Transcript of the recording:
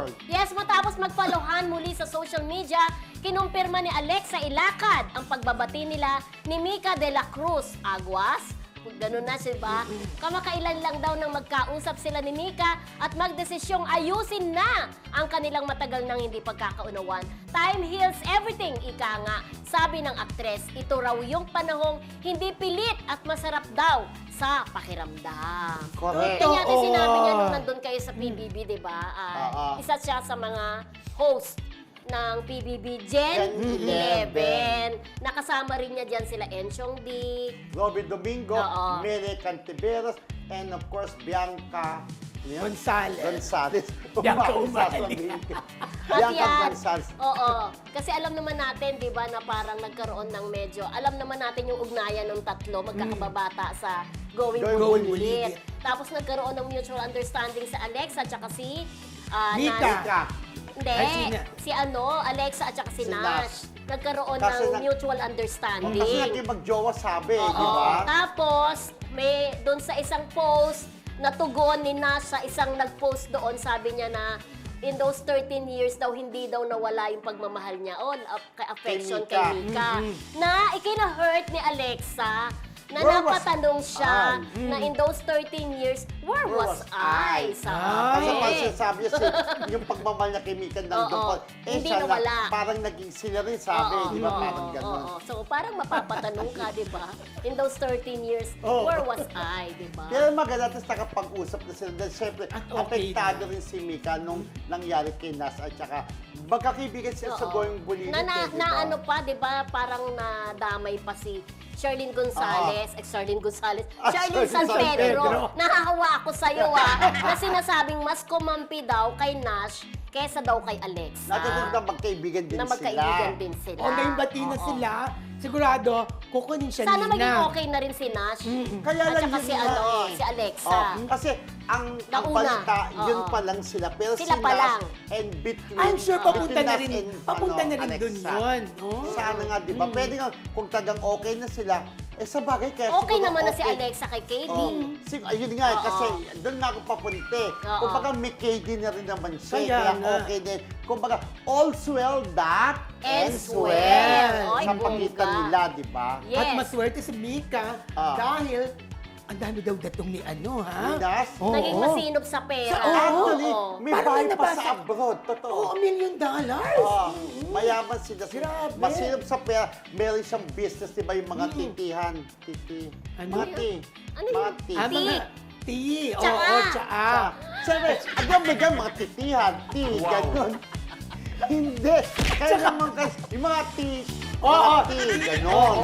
world. Yes, matapos magpaluhan muli sa social media, kinumpirma ni Alexa Ilacad ang pagbabati nila ni Mika de la Cruz Aguas. Ganun na, diba? Kamakailan lang daw nang magkausap sila ni Mika at magdesisyong ayusin na ang kanilang matagal nang hindi pagkakaunawan. Time heals everything, ika nga. Sabi ng aktres, ito raw yung panahong hindi pilit at masarap daw sa pakiramdam. Correct. Kaya natin sinabi niya nung nandun kayo sa PBB, diba? Isa siya sa mga host ng PBB Gen 11. Nakasama rin niya dyan sila Enchong D, Robin Domingo, Oo. Mene Cantiveros, and of course, Bianca Gonzales. Bianca Bianca Umali. Bianca yan, Gonzales. oo. Kasi alam naman natin, di ba, na parang nagkaroon ng medyo, alam naman natin yung ugnayan ng tatlo, magkakababata sa Going Going Bulit. Bulit. Tapos nagkaroon ng mutual understanding sa Alexa at saka si Mika. Mika. Hindi, Ay, si Alexa at saka si Si Nash. Nagkaroon Kasi ng mutual understanding. Kasi naging magjowa sabi, Oo. di ba? Tapos, may doon sa isang post, natugon ni Nash sa isang nag-post doon, sabi niya na in those 13 years daw, hindi daw nawala yung pagmamahal niya o affection Kay kay Mika. Mika. Na ikina-hurt ni Alexa na Where was napatanong siya I? na in those 13 years, where was I? Kasi Sabi. pag sinasabi niya, yung pagmamahal niya kay Mika nandun Oo. pa, Hindi siya nawala. Parang naging sila rin sabi, di ba? Parang gano'n. Oo. So, parang mapapatanong ka, di ba? In those 13 years, Oo. where was I, di ba? Pero maganda, tapos nakapag-usap na sila. Dahil syempre, At okay apektado rin si Mika nung nangyari kay Nas at saka magkakaibigan sila sa Oo. Going Bulilit. Na ano pa, di ba? Parang nadamay pa si Charlene Gonzales, Charlene Gonzales, Charlene Charlene San San Pedro. Pedro. Nahahawa ako sa'yo, na sinasabing mas kumampi daw kay Nash kesa daw kay Alexa. Natutog na magkaibigan din Na sila. magkaibigan din sila. O ngayong bati na Oo. sila, sigurado, kukunin siya Sana Nina. maging okay na rin si Nash. Kaya At lang saka yun si, nga eh. si Alexa. Oh, kasi ang Nauna. balita, yun Oo. pa lang sila. Pero Sila si pa Nas lang. and between, I'm sure papunta between na Nas rin, and, papunta na rin Alexa. dun yun. No? Sana nga, di ba? Pwede nga, kung tagang okay na sila, sa bagay kaya Okay siguro naman na si okay. Alexa kay KD. Ayun nga, Oo. kasi doon nga ako papunti. Oo. Kung baga may KD na rin naman siya, Kaya kaya nga. okay din. Kung baga, all's well that Ends ends well. well. Ay, Sa pagitan bongga. nila, di ba? Yes. At maswerte si Mika dahil ang dami daw datong ni ano, ha? Minas? Oo. Naging masinop sa pera. Oo. Actually, Oo. may Parang bahay pa nabasa- sa abroad. Totoo. Oo, $1 million. Mayaman sila. Grabe. Masinop sa pera. Meron siyang business, di ba? Yung mga titihan. Ano Mga yun? ti. Ano Mga yun? ti. Ah, Tea. mga tea. Tsaa. Oo, tsaa. Siyempre, agam bigyan mga titihan. Ti, ganun. Hindi. Kaya naman kasi, yung mga ti. Oo. Mga ti, ganun.